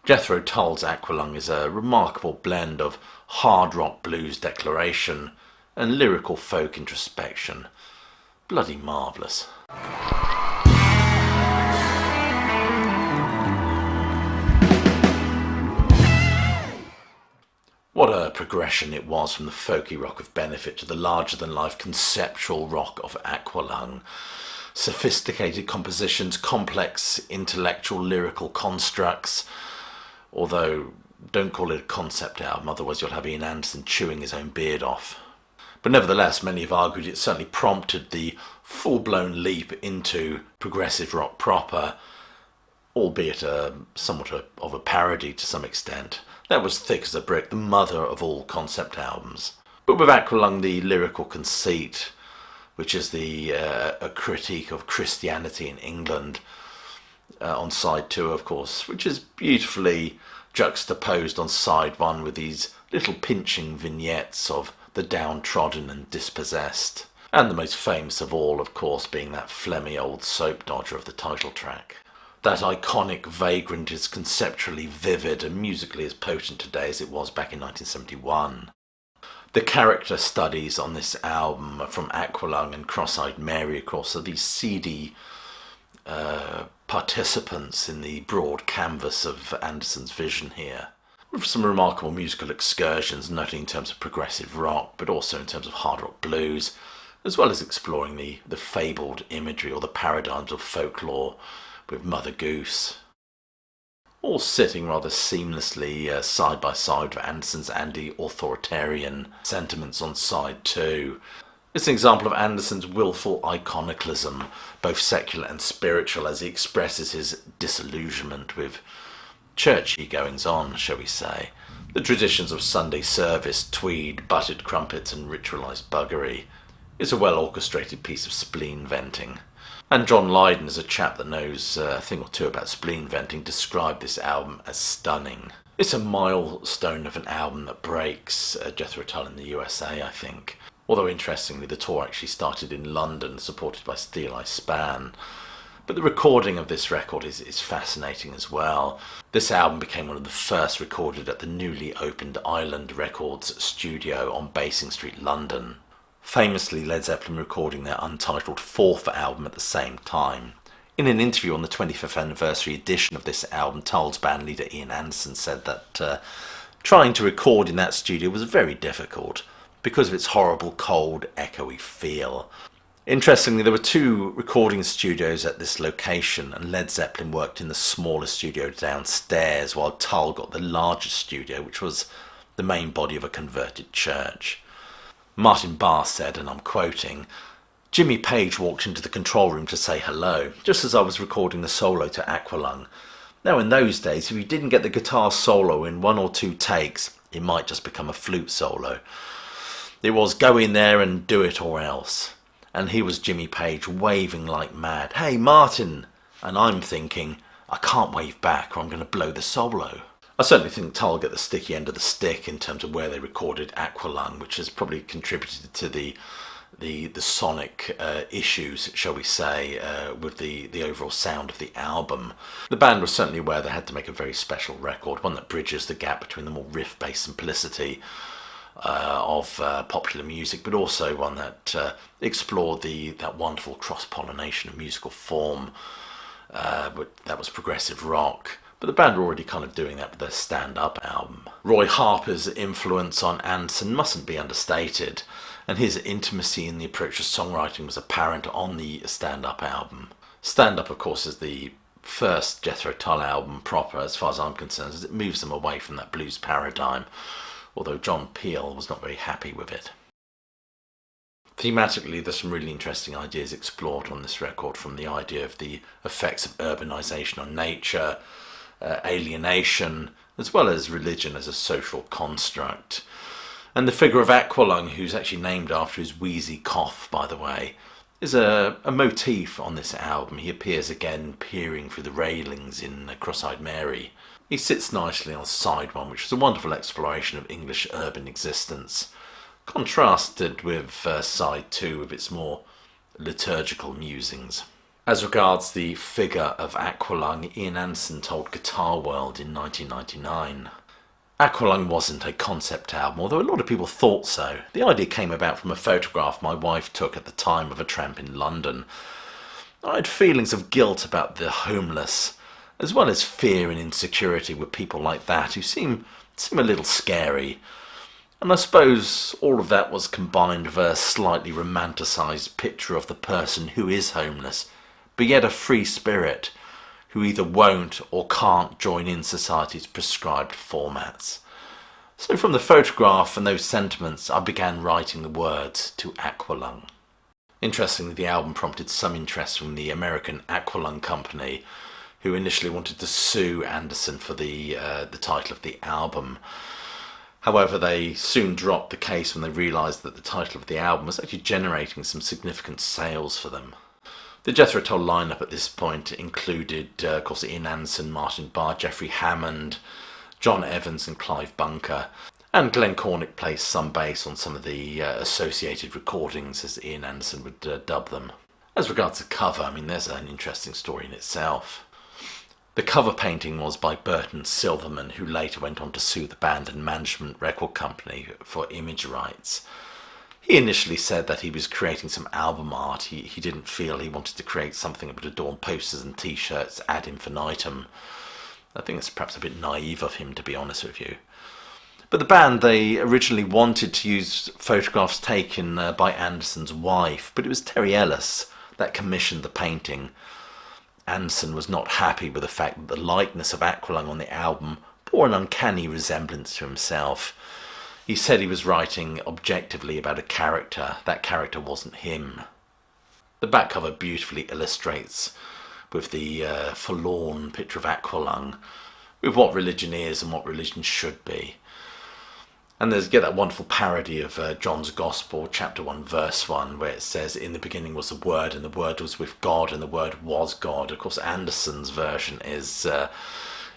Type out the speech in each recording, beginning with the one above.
Jethro Tull's Aqualung is a remarkable blend of hard rock blues declaration and lyrical folk introspection. Bloody marvellous. What a progression it was from the folky rock of Benefit to the larger-than-life conceptual rock of Aqualung. Sophisticated compositions, complex intellectual lyrical constructs, although don't call it a concept album, otherwise you'll have Ian Anderson chewing his own beard off. But nevertheless, many have argued it certainly prompted the full-blown leap into progressive rock proper, albeit somewhat of a parody to some extent. That was Thick as a Brick, the mother of all concept albums. But with Aqualung, the lyrical conceit, which is a critique of Christianity in England, on side 2, of course, which is beautifully juxtaposed on side 1 with these little pinching vignettes of the downtrodden and dispossessed. And the most famous of all, of course, being that phlegmy old soap dodger of the title track. That iconic vagrant is conceptually vivid and musically as potent today as it was back in 1971. The character studies on this album from Aqualung and Cross-Eyed Mary, of course, are these seedy participants in the broad canvas of Anderson's vision here. With some remarkable musical excursions, not only in terms of progressive rock, but also in terms of hard rock blues, as well as exploring the fabled imagery or the paradigms of folklore with Mother Goose. All sitting rather seamlessly side by side with Anderson's anti-authoritarian sentiments on side 2. It's an example of Anderson's willful iconoclasm, both secular and spiritual, as he expresses his disillusionment with churchy goings-on, shall we say. The traditions of Sunday service, tweed, buttered crumpets and ritualised buggery. It's a well-orchestrated piece of spleen venting. And John Lydon, as a chap that knows a thing or two about spleen venting, described this album as stunning. It's a milestone of an album that breaks Jethro Tull in the USA, I think. Although interestingly, the tour actually started in London, supported by Steel Eye Span. But the recording of this record is fascinating as well. This album became one of the first recorded at the newly opened Island Records studio on Basing Street, London. Famously, Led Zeppelin recording their untitled 4th album at the same time. In an interview on the 25th anniversary edition of this album, Tull's bandleader Ian Anderson said that trying to record in that studio was very difficult because of its horrible, cold, echoey feel. Interestingly, there were 2 recording studios at this location, and Led Zeppelin worked in the smaller studio downstairs, while Tull got the larger studio, which was the main body of a converted church. Martin Barr said, and I'm quoting, "Jimmy Page walked into the control room to say hello, just as I was recording the solo to Aqualung. Now in those days, if you didn't get the guitar solo in 1 or 2 takes, it might just become a flute solo. It was go in there and do it or else." And he was Jimmy Page waving like mad, "Hey Martin!" And I'm thinking, I can't wave back or I'm going to blow the solo. I certainly think Tull get the sticky end of the stick in terms of where they recorded Aqualung, which has probably contributed to the sonic issues, shall we say, with the overall sound of the album. The band was certainly aware they had to make a very special record, one that bridges the gap between the more riff-based simplicity of popular music, but also one that explored that wonderful cross-pollination of musical form that was progressive rock. But the band were already kind of doing that with their stand-up album. Roy Harper's influence on Anderson mustn't be understated, and his intimacy in the approach to songwriting was apparent on the stand-up album. Stand-up, of course, is the first Jethro Tull album proper, as far as I'm concerned, as it moves them away from that blues paradigm, although John Peel was not very happy with it. Thematically, there's some really interesting ideas explored on this record, from the idea of the effects of urbanisation on nature, alienation, as well as religion as a social construct. And the figure of Aqualung, who's actually named after his wheezy cough, by the way, is a motif on this album. He appears again peering through the railings in Cross-Eyed Mary. He sits nicely on side 1, which is a wonderful exploration of English urban existence, contrasted with side 2 with its more liturgical musings. As regards the figure of Aqualung, Ian Anderson told Guitar World in 1999. Aqualung wasn't a concept album, although a lot of people thought so. The idea came about from a photograph my wife took at the time of a tramp in London. I had feelings of guilt about the homeless, as well as fear and insecurity with people like that who seem a little scary. And I suppose all of that was combined with a slightly romanticised picture of the person who is homeless, but yet a free spirit, who either won't or can't join in society's prescribed formats. So from the photograph and those sentiments, I began writing the words to Aqualung. Interestingly, the album prompted some interest from the American Aqualung company, who initially wanted to sue Anderson for the title of the album. However, they soon dropped the case when they realised that the title of the album was actually generating some significant sales for them. The Jethro Tull lineup at this point included, of course, Ian Anderson, Martin Barr, Jeffrey Hammond, John Evans and Clive Bunker, and Glenn Cornick plays some bass on some of the associated recordings, as Ian Anderson would dub them. As regards the cover, I mean, there's an interesting story in itself. The cover painting was by Burton Silverman, who later went on to sue the band and management record company for image rights. He initially said that he was creating some album art. He didn't feel he wanted to create something that would adorn posters and t-shirts ad infinitum. I think it's perhaps a bit naive of him, to be honest with you. But the band, they originally wanted to use photographs taken by Anderson's wife, but it was Terry Ellis that commissioned the painting. Anderson was not happy with the fact that the likeness of Aqualung on the album bore an uncanny resemblance to himself. He said he was writing objectively about a character. That character wasn't him. The back cover beautifully illustrates, with the forlorn picture of Aqualung, with what religion is and what religion should be. And there's that wonderful parody of John's Gospel, chapter 1, verse 1, where it says, "In the beginning was the Word, and the Word was with God, and the Word was God." Of course, Anderson's version is,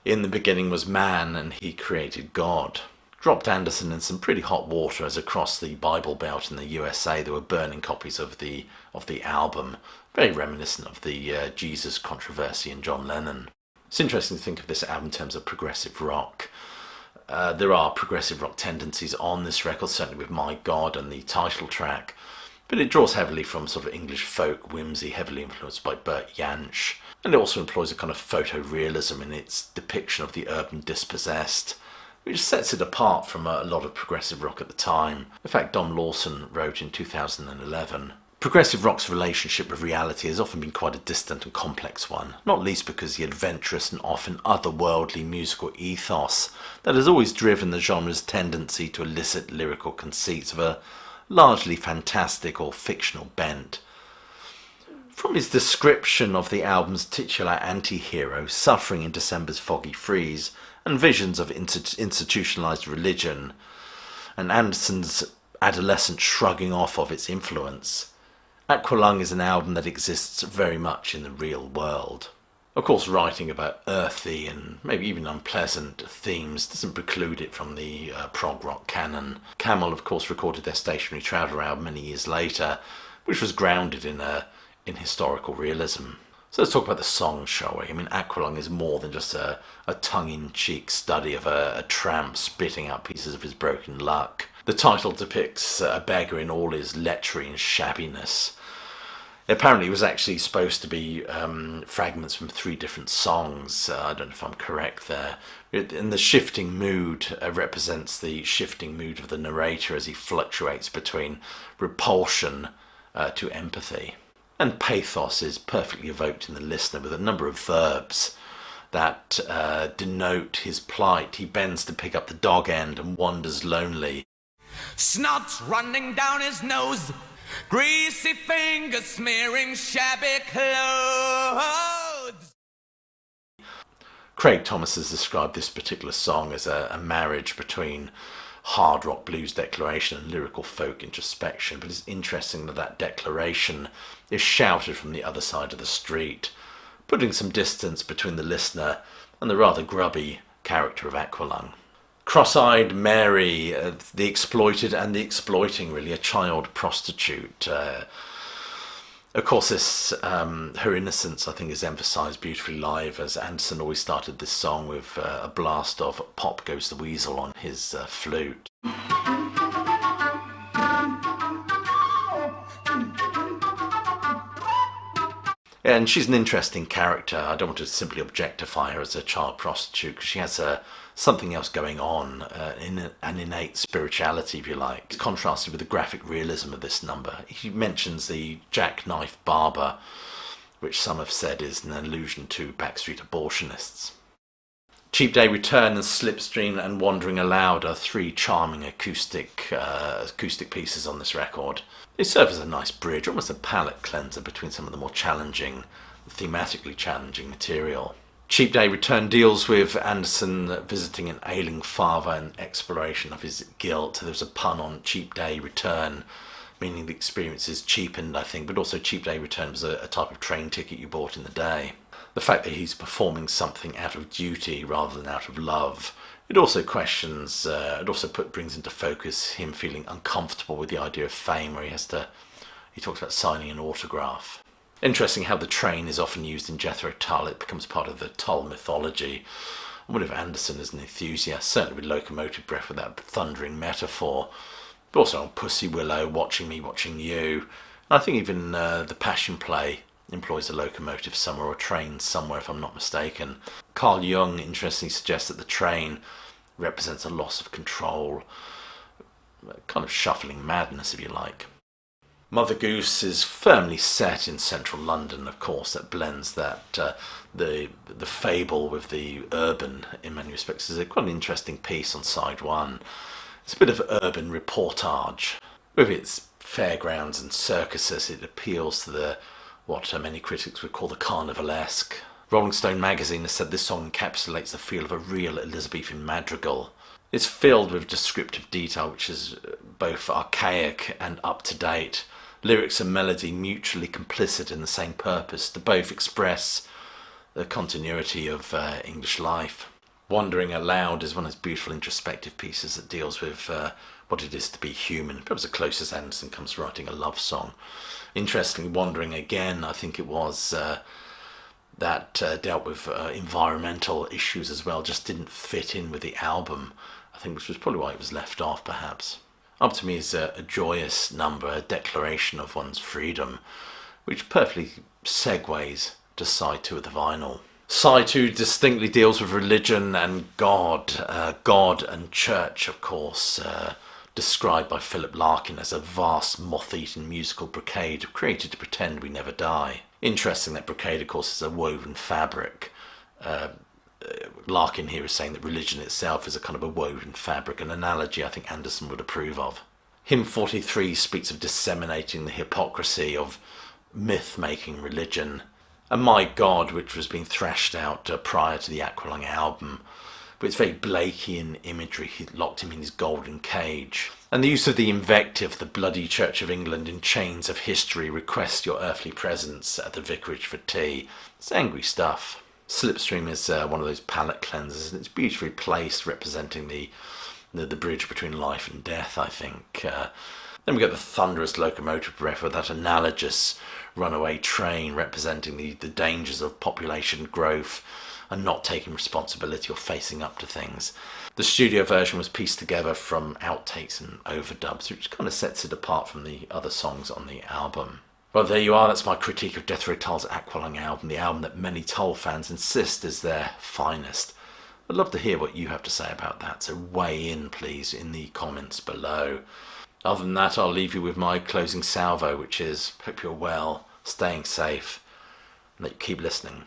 "In the beginning was man, and he created God." Dropped Anderson in some pretty hot water, as across the Bible Belt in the USA there were burning copies of the album, very reminiscent of the Jesus controversy in John Lennon. It's interesting to think of this album in terms of progressive rock. There are progressive rock tendencies on this record, certainly with My God and the title track, but it draws heavily from sort of English folk whimsy, heavily influenced by Bert Jansch, and it also employs a kind of photorealism in its depiction of the urban dispossessed, which sets it apart from a lot of progressive rock at the time. In fact, Dom Lawson wrote in 2011, "Progressive rock's relationship with reality has often been quite a distant and complex one, not least because the adventurous and often otherworldly musical ethos that has always driven the genre's tendency to elicit lyrical conceits of a largely fantastic or fictional bent." From his description of the album's titular anti-hero suffering in December's foggy freeze, and visions of institutionalized religion, and Anderson's adolescent shrugging off of its influence, Aqualung is an album that exists very much in the real world. Of course, writing about earthy and maybe even unpleasant themes doesn't preclude it from the prog rock canon. Camel, of course, recorded their Stationary Traveller album many years later, which was grounded in historical realism. So let's talk about the song, shall we? I mean, Aqualung is more than just a tongue-in-cheek study of a tramp spitting out pieces of his broken luck. The title depicts a beggar in all his lechery and shabbiness. Apparently it was actually supposed to be fragments from 3 different songs. I don't know if I'm correct there. And the shifting mood represents the shifting mood of the narrator as he fluctuates between repulsion to empathy. And pathos is perfectly evoked in the listener with a number of verbs that denote his plight. He bends to pick up the dog end and wanders lonely. Snot's running down his nose, greasy fingers smearing shabby clothes. Craig Thomas has described this particular song as a marriage between hard rock blues declaration and lyrical folk introspection, but it's interesting that declaration is shouted from the other side of the street, putting some distance between the listener and the rather grubby character of Aqualung. Cross-eyed Mary, the exploited and the exploiting, really, a child prostitute. Of course, this her innocence, I think, is emphasised beautifully live, as Anderson always started this song with a blast of "Pop Goes the Weasel" on his flute. And she's an interesting character. I don't want to simply objectify her as a child prostitute, because she has something else going on, an innate spirituality, if you like. It's contrasted with the graphic realism of this number. He mentions the jackknife barber, which some have said is an allusion to backstreet abortionists. Cheap Day Return and Slipstream and Wandering Aloud are three charming acoustic pieces on this record. They serve as a nice bridge, almost a palate cleanser between some of the more challenging, thematically challenging material. Cheap Day Return deals with Anderson visiting an ailing father and exploration of his guilt. There's a pun on Cheap Day Return, meaning the experience is cheapened, I think, but also Cheap Day Return was a type of train ticket you bought in the day. The fact that he's performing something out of duty rather than out of love. It also questions, brings into focus him feeling uncomfortable with the idea of fame, where he talks about signing an autograph. Interesting how the train is often used in Jethro Tull. It becomes part of the Tull mythology. I wonder if Anderson is an enthusiast, certainly with locomotive breath, with that thundering metaphor, but also on Pussy Willow, Watching Me, Watching You. And I think even the Passion Play employs a locomotive somewhere, or a train somewhere, if I'm not mistaken. Carl Jung interestingly suggests that the train represents a loss of control, kind of shuffling madness, if you like. Mother Goose is firmly set in central London, of course. That blends that the fable with the urban in many respects. It's quite an interesting piece on side one. It's a bit of urban reportage. With its fairgrounds and circuses, it appeals to what many critics would call the carnivalesque. Rolling Stone magazine has said this song encapsulates the feel of a real Elizabethan madrigal. It's filled with descriptive detail which is both archaic and up-to-date. Lyrics and melody mutually complicit in the same purpose, to both express the continuity of English life. Wandering Aloud is one of those beautiful introspective pieces that deals with what it is to be human. Perhaps the closest Anderson comes to writing a love song. Interestingly, Wandering Again, I think it was, that dealt with environmental issues as well, just didn't fit in with the album, I think, which was probably why it was left off, perhaps. Up to Me is a joyous number, a declaration of one's freedom, which perfectly segues to side 2 of the vinyl. Side 2 distinctly deals with religion and God, God and church, of course, described by Philip Larkin as a vast moth-eaten musical brocade created to pretend we never die. Interesting that brocade, of course, is a woven fabric. Larkin here is saying that religion itself is a kind of a woven fabric, an analogy I think Anderson would approve of. Hymn 43 speaks of disseminating the hypocrisy of myth-making religion. And My God, which was being thrashed out prior to the Aqualung album, but it's very Blakean imagery. He locked him in his golden cage. And the use of the invective, the bloody Church of England in chains of history, request your earthly presence at the vicarage for tea. It's angry stuff. Slipstream is one of those palette cleansers, and it's beautifully placed, representing the bridge between life and death, I think. Then we get the thunderous locomotive breath with that analogous runaway train representing the dangers of population growth and not taking responsibility or facing up to things. The studio version was pieced together from outtakes and overdubs, which kind of sets it apart from the other songs on the album. Well, there you are. That's my critique of Jethro Tull's Aqualung album, the album that many Tull fans insist is their finest. I'd love to hear what you have to say about that, so weigh in, please, in the comments below. Other than that, I'll leave you with my closing salvo, which is, hope you're well, staying safe, and that you keep listening.